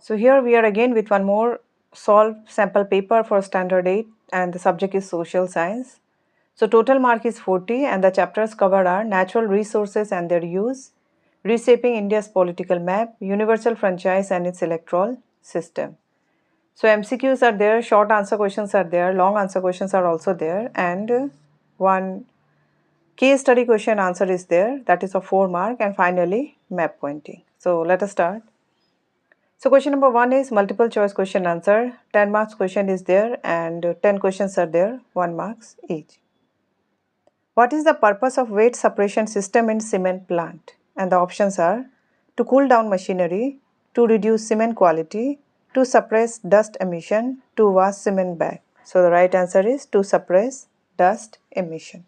So here we are again with one more solved sample paper for standard 8 and the subject is social science. So total mark is 40 and the chapters covered are natural resources and their use, reshaping India's political map, universal franchise and its electoral system. So MCQs are there, short answer questions are there, long answer questions are also there, and one case study question answer is there, that is of 4 mark, and finally map pointing. So let us start. So question number 1 is multiple choice question answer. 10 marks question is there and 10 questions are there, 1 marks each. What is the purpose of weight separation system in cement plant? And the options are to cool down machinery, to reduce cement quality, to suppress dust emission, to wash cement bag. So the right answer is to suppress dust emission.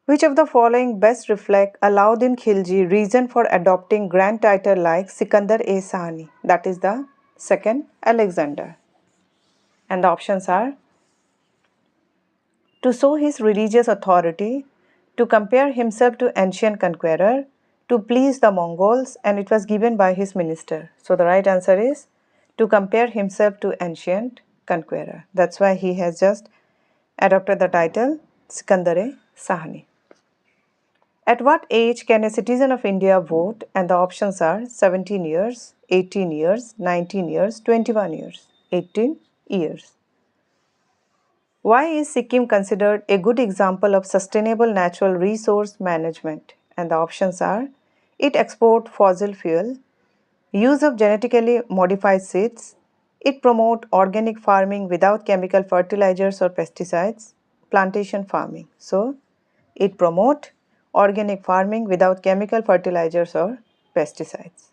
Which of the following best reflect Alauddin Khilji reason for adopting grand title like Sikandar-e-Sahani? That is the second Alexander. And the options are to show his religious authority, to compare himself to ancient conqueror, to please the Mongols, and it was given by his minister. So the right answer is to compare himself to ancient conqueror. That's why he has just adopted the title Sikandar-e-Sahani. At what age can a citizen of India vote? And the options are 17 years, 18 years, 19 years, 21 years, 18 years. Why is Sikkim considered a good example of sustainable natural resource management? And the options are it exports fossil fuel, use of genetically modified seeds, it promotes organic farming without chemical fertilizers or pesticides, plantation farming. So, it promotes organic farming without chemical fertilizers or pesticides.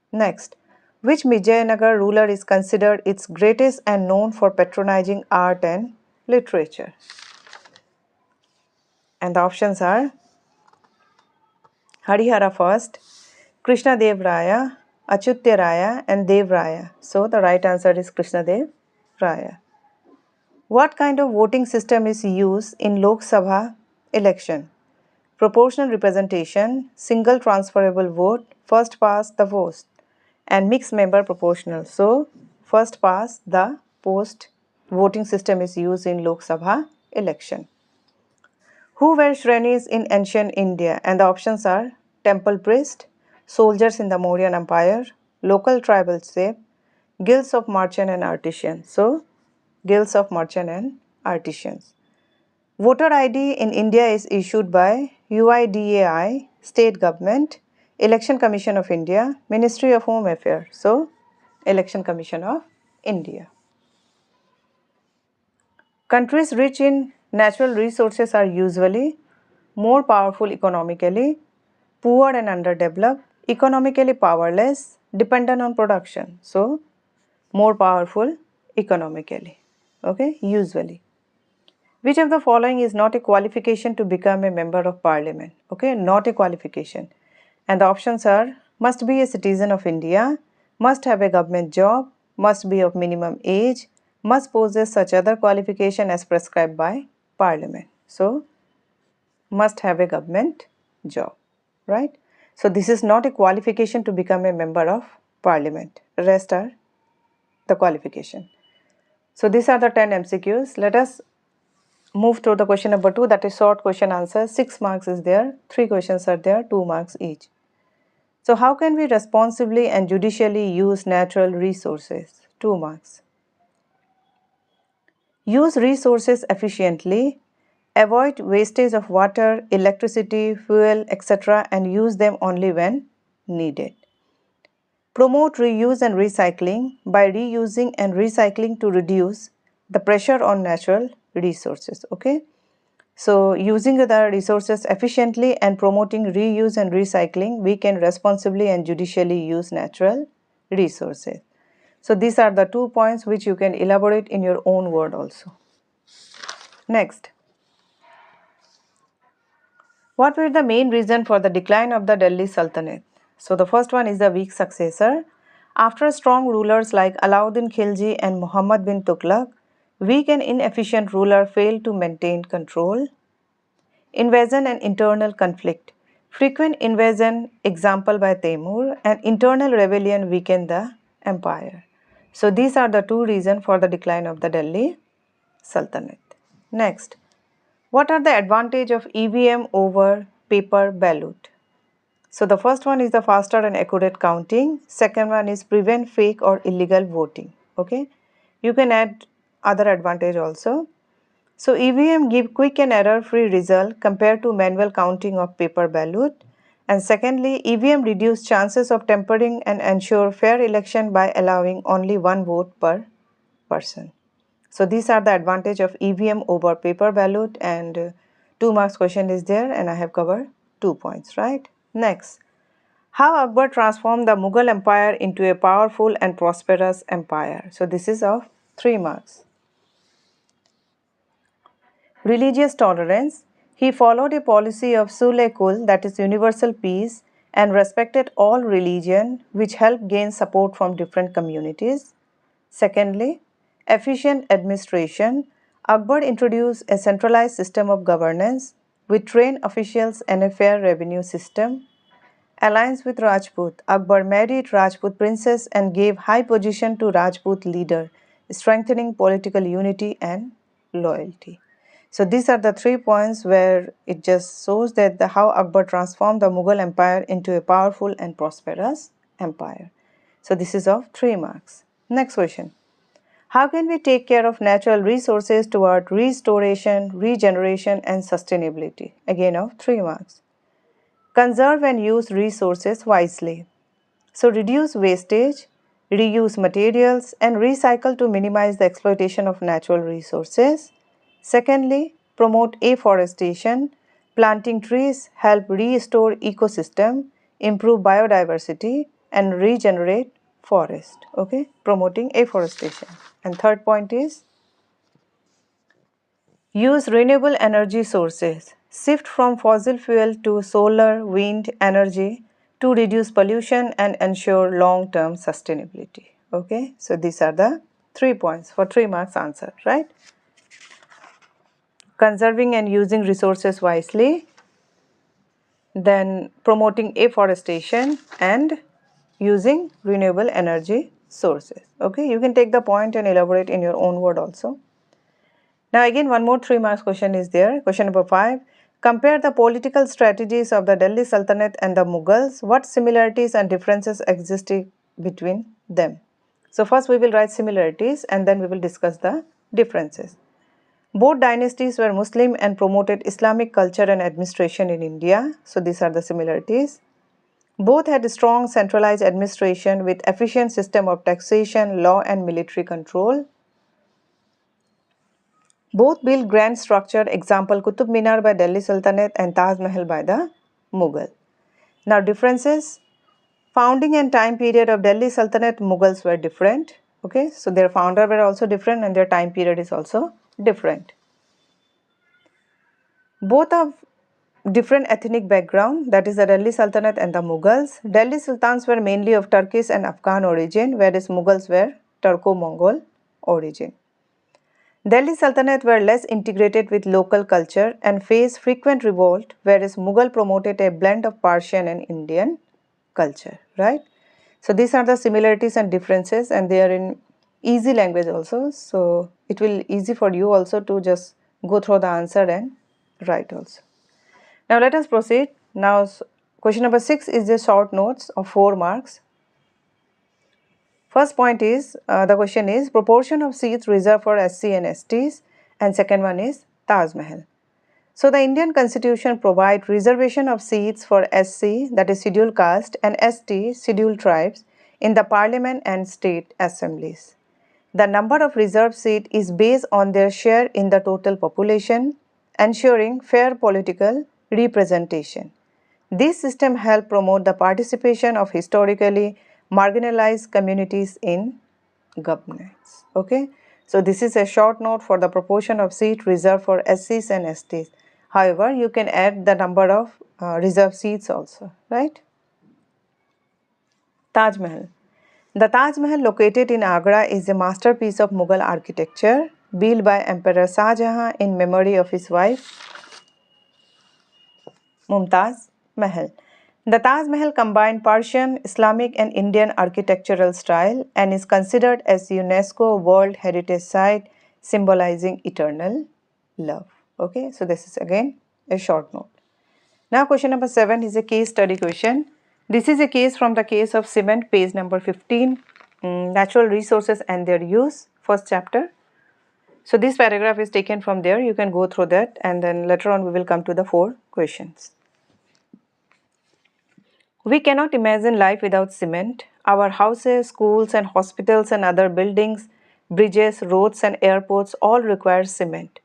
Next, which Vijayanagar ruler is considered its greatest and known for patronizing art and literature? And the options are Harihara first, Krishna Dev Raya, Achutya Raya and Dev Raya. So the right answer is Krishna Dev Raya. What kind of voting system is used in Lok Sabha election? Proportional representation, single transferable vote, first past the post, and mixed member proportional. So first past the post voting system is used in Lok Sabha election. Who were Shrenis in ancient India? And the options are temple priest, soldiers in the Mauryan Empire, local tribal chief, guilds of merchant and artisans. So, guilds of merchant and artisans. Voter ID in India is issued by UIDAI, state government, Election Commission of India, Ministry of Home Affairs. So, Election Commission of India. Countries rich in natural resources are usually more powerful economically, poor and underdeveloped, economically powerless, dependent on production. So, more powerful economically. Okay, usually. Which of the following is not a qualification to become a member of parliament? Okay, not a qualification. And the options are must be a citizen of India, must have a government job, must be of minimum age, must possess such other qualification as prescribed by parliament. So, must have a government job, right? So, this is not a qualification to become a member of parliament. Rest are the qualification. So, these are the 10 MCQs. Let us move to the question number 2, that is short question answer. 6 marks is there, 3 questions are there, 2 marks each. So, how can we responsibly and judicially use natural resources? 2 marks. Use resources efficiently, avoid wastage of water, electricity, fuel, etc. and use them only when needed. Promote reuse and recycling by reusing and recycling to reduce the pressure on natural resources. Okay. So, using the resources efficiently and promoting reuse and recycling, we can responsibly and judicially use natural resources. So, these are the 2 points which you can elaborate in your own word also. Next, what were the main reason for the decline of the Delhi Sultanate? So, the first one is the weak successor. After strong rulers like Alauddin Khilji and Muhammad bin Tughlaq, weak and inefficient ruler failed to maintain control. Invasion and internal conflict. frequent invasion, example by Temur, and internal rebellion weakened the empire. So these are the two reasons for the decline of the Delhi Sultanate. Next, what are the advantage of EVM over paper ballot? So the first one is the faster and accurate counting. Second one is prevent fake or illegal voting. Okay, you can add other advantage also. So EVM give quick and error-free result compared to manual counting of paper ballot. And secondly, EVM reduce chances of tampering and ensure fair election by allowing only one vote per person. So these are the advantage of EVM over paper ballot, and 2 marks question is there, and I have covered 2 points, right? Next, how Akbar transformed the Mughal Empire into a powerful and prosperous empire. So this is of 3 marks. Religious tolerance. He followed a policy of Sulh-e-Kul, that is universal peace, and respected all religion, which helped gain support from different communities. Secondly, efficient administration. Akbar introduced a centralized system of governance with trained officials and a fair revenue system. Alliance with Rajput. Akbar married Rajput princess and gave high position to Rajput leader, strengthening political unity and loyalty. So these are the 3 points where it just shows that how Akbar transformed the Mughal Empire into a powerful and prosperous empire. So this is of 3 marks. Next question. How can we take care of natural resources toward restoration, regeneration and sustainability? Again of 3 marks. Conserve and use resources wisely. So reduce wastage, reuse materials and recycle to minimize the exploitation of natural resources. Secondly, promote afforestation. Planting trees help restore ecosystem, improve biodiversity and regenerate forest. Okay, promoting afforestation. And third point is use renewable energy sources. Shift from fossil fuel to solar, wind energy to reduce pollution and ensure long-term sustainability. Okay, so these are the 3 points for 3 marks answer, right? Conserving and using resources wisely, then promoting afforestation and using renewable energy sources. Okay, you can take the point and elaborate in your own word also. Now again one more 3 marks question is there. Question number 5. Compare the political strategies of the Delhi Sultanate and the Mughals. What similarities and differences existed between them? So first we will write similarities and then we will discuss the differences. Both dynasties were Muslim and promoted Islamic culture and administration in India. So these are the similarities. Both had strong centralized administration with efficient system of taxation, law and military control. Both built grand structure, example Qutub Minar by Delhi Sultanate and Taj Mahal by the Mughal. Now differences, founding and time period of Delhi Sultanate Mughals were different. Okay, so their founder were also different and their time period is also different. Both have different ethnic background, that is the Delhi Sultanate and the Mughals. Delhi Sultans were mainly of Turkish and Afghan origin, whereas Mughals were Turco-Mongol origin. Delhi Sultanate were less integrated with local culture and faced frequent revolt, whereas Mughal promoted a blend of Persian and Indian culture, right? So these are the similarities and differences and they are in easy language also. So it will easy for you also to just go through the answer and write also. Now let us proceed. Now question number 6 is the short notes of 4 marks. First point is, the question is proportion of seats reserved for SC and STs, and second one is Taj Mahal. So the Indian constitution provides reservation of seats for SC, that is scheduled caste, and ST, scheduled tribes, in the parliament and state assemblies. The number of reserved seats is based on their share in the total population, ensuring fair political representation. This system helps promote the participation of historically marginalized communities in governance. Okay, so this is a short note for the proportion of seats reserved for SCs and STs. However, you can add the number of reserved seats also, right? Taj Mahal. The Taj Mahal located in Agra is a masterpiece of Mughal architecture built by Emperor Shah Jahan in memory of his wife Mumtaz. Mahal. The Taj Mahal combined Persian, Islamic and Indian architectural style and is considered as UNESCO World Heritage Site symbolizing eternal love. Okay, so this is again a short note. Now question number 7 is a case study question. This is a case from the case of cement, page number 15, natural resources and their use, first chapter. So this paragraph is taken from there, you can go through that and then later on we will come to the 4 questions. We cannot imagine life without cement. Our houses, schools and hospitals and other buildings, bridges, roads and airports all require cement.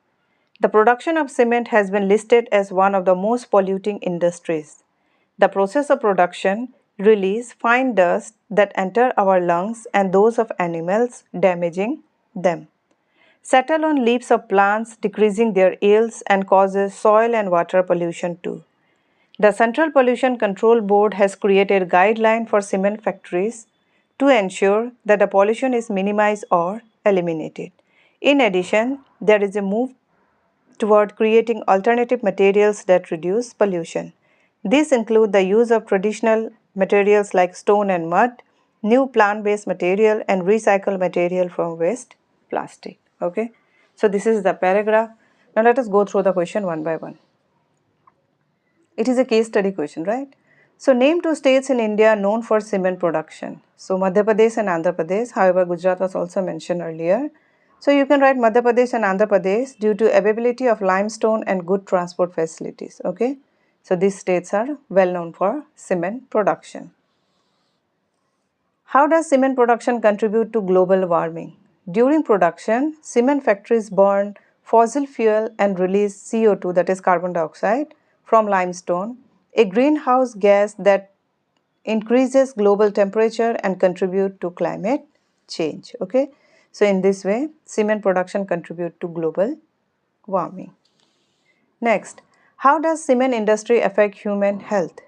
The production of cement has been listed as one of the most polluting industries. The process of production release fine dust that enter our lungs and those of animals, damaging them. Settle on leaves of plants, decreasing their yields and causes soil and water pollution too. The Central Pollution Control Board has created guidelines for cement factories to ensure that the pollution is minimized or eliminated. In addition, there is a move toward creating alternative materials that reduce pollution. These include the use of traditional materials like stone and mud, new plant-based material and recycled material from waste plastic. Okay, so this is the paragraph. Now let us go through the question one by one. It is a case study question, right? So name 2 states in India known for cement production. So Madhya Pradesh and Andhra Pradesh. However, Gujarat was also mentioned earlier. So you can write Madhya Pradesh and Andhra Pradesh due to availability of limestone and good transport facilities. Okay. So these states are well known for cement production. How does cement production contribute to global warming? During production, cement factories burn fossil fuel and release CO2, that is carbon dioxide, from limestone, a greenhouse gas that increases global temperature and contribute to climate change. Okay, so in this way, cement production contribute to global warming. Next, how does cement industry affect human health?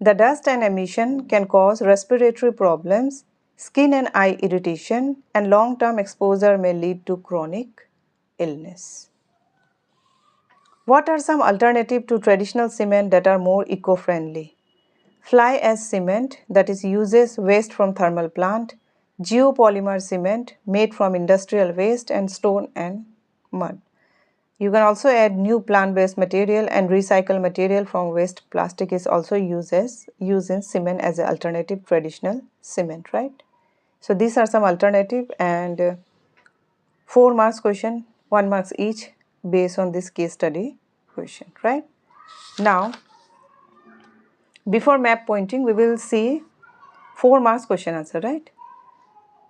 The dust and emission can cause respiratory problems, skin and eye irritation, and long-term exposure may lead to chronic illness. What are some alternatives to traditional cement that are more eco-friendly? Fly ash cement, that is uses waste from thermal plant, geopolymer cement made from industrial waste and stone and mud. You can also add new plant-based material and recycled material from waste plastic is also used in cement as an alternative traditional cement, right? So these are some alternative and 4 marks question, 1 marks each based on this case study question, right? Now, before map pointing, we will see 4 marks question answer, right?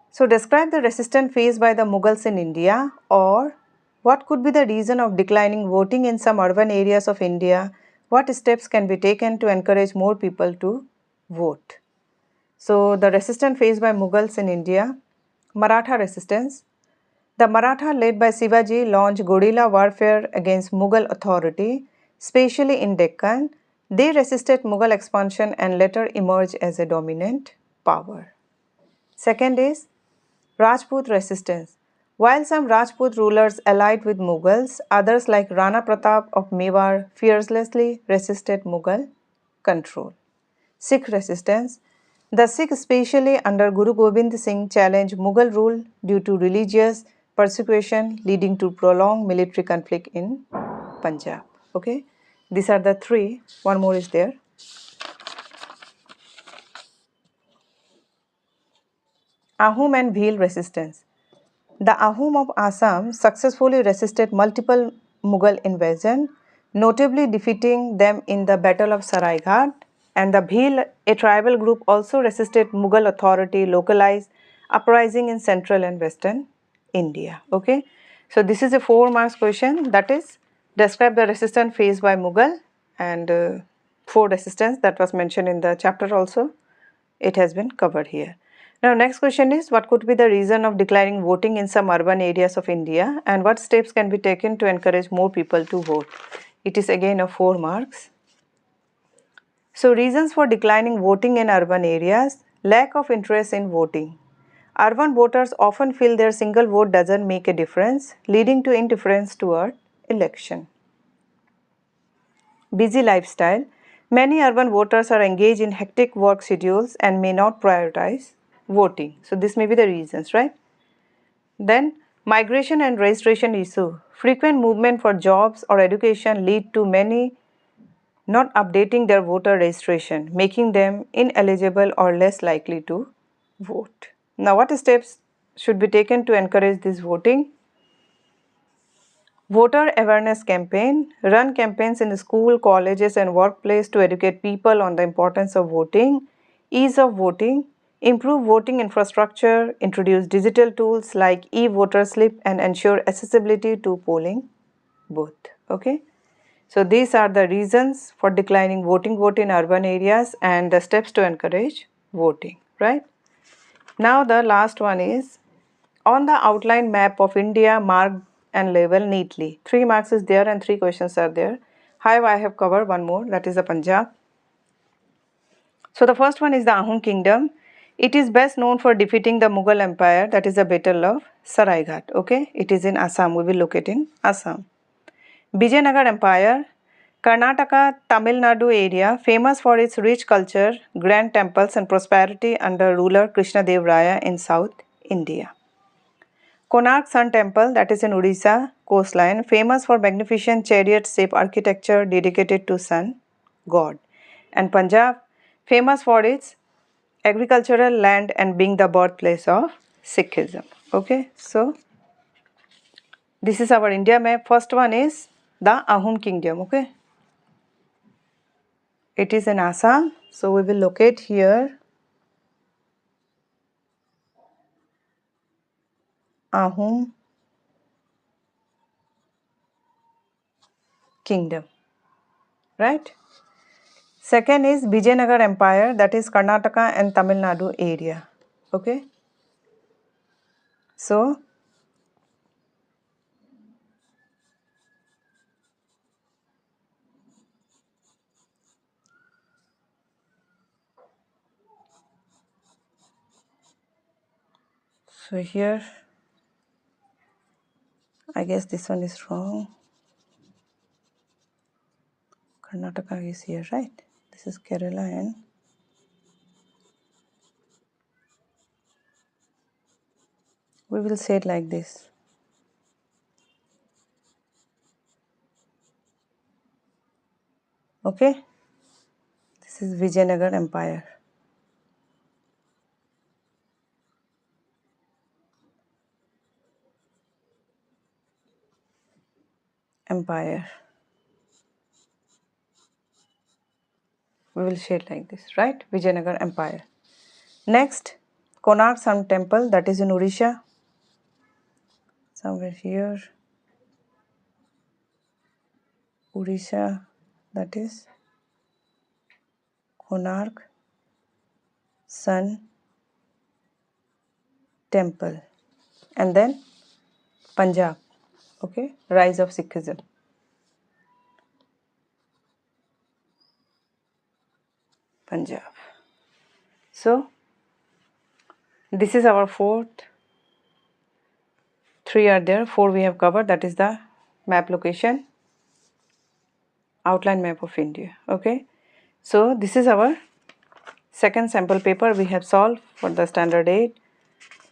So describe the resistance faced by the Mughals in India, or what could be the reason of declining voting in some urban areas of India? What steps can be taken to encourage more people to vote? So the resistance faced by Mughals in India, Maratha resistance. The Maratha led by Shivaji launched guerrilla warfare against Mughal authority, especially in Deccan. They resisted Mughal expansion and later emerged as a dominant power. Second is Rajput resistance. While some Rajput rulers allied with Mughals, others like Rana Pratap of Mewar fearlessly resisted Mughal control. Sikh resistance. The Sikhs, especially under Guru Gobind Singh, challenged Mughal rule due to religious persecution leading to prolonged military conflict in Punjab. Okay, these are the 3. One more is there. Ahom and Bhil resistance. The Ahom of Assam successfully resisted multiple Mughal invasions, notably defeating them in the Battle of Saraighat, and the Bhil, a tribal group, also resisted Mughal authority localized uprising in central and western India. Okay, so this is a 4 marks question, that is describe the resistance faced by Mughal and 4 resistance that was mentioned in the chapter also. It has been covered here. Now next question is, what could be the reason of declining voting in some urban areas of India and what steps can be taken to encourage more people to vote? It is again a 4 marks. So reasons for declining voting in urban areas: lack of interest in voting. Urban voters often feel their single vote doesn't make a difference, leading to indifference toward election. Busy lifestyle. Many urban voters are engaged in hectic work schedules and may not prioritize voting. So this may be the reasons, right? Then migration and registration issue. Frequent movement for jobs or education lead to many not updating their voter registration, making them ineligible or less likely to vote. Now, what steps should be taken to encourage this voting? Voter awareness campaign. Run campaigns in school, colleges and workplace to educate people on the importance of voting, ease of voting, improve voting infrastructure, introduce digital tools like e-voter slip and ensure accessibility to polling booth. Okay. So these are the reasons for declining voting vote in urban areas and the steps to encourage voting, right? Now the last one is on the outline map of India, mark and label neatly. 3 marks is there and 3 questions are there. However, I have covered one more, that is the Punjab. So the first one is the Ahom kingdom. It is best known for defeating the Mughal Empire, that is the Battle of Saraighat. Okay, it is in Assam. We will look it in Assam. Vijayanagar Empire, Karnataka, Tamil Nadu area, famous for its rich culture, grand temples and prosperity under ruler Krishnadev Raya in South India. Konark Sun Temple, that is in Odisha coastline, famous for magnificent chariot-shaped architecture dedicated to sun god. And Punjab, famous for its agricultural land and being the birthplace of Sikhism. Okay, so this is our India map. First one is the Ahom kingdom. Okay, it is in Assam. So we will locate here Ahom kingdom, right? Second is Vijayanagar Empire, that is Karnataka and Tamil Nadu area. Okay. So here I guess this one is wrong. Karnataka is here, right? This is Kerala and we will say it like this. Okay, this is Vijayanagar Empire. We will say it like this, right? Vijayanagar Empire. Next, Konark Sun Temple, that is in Odisha. Somewhere here. Odisha, that is Konark Sun Temple. And then Punjab, okay, rise of Sikhism. Punjab. So this is our fourth. 3 are there, 4 we have covered, that is the map location, outline map of India. Okay, so this is our second sample paper we have solved for the standard 8.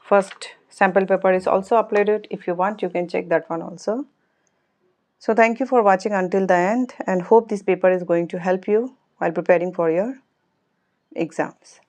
First sample paper is also uploaded. If you want, you can check that one also. So thank you for watching until the end and hope this paper is going to help you while preparing for your exams.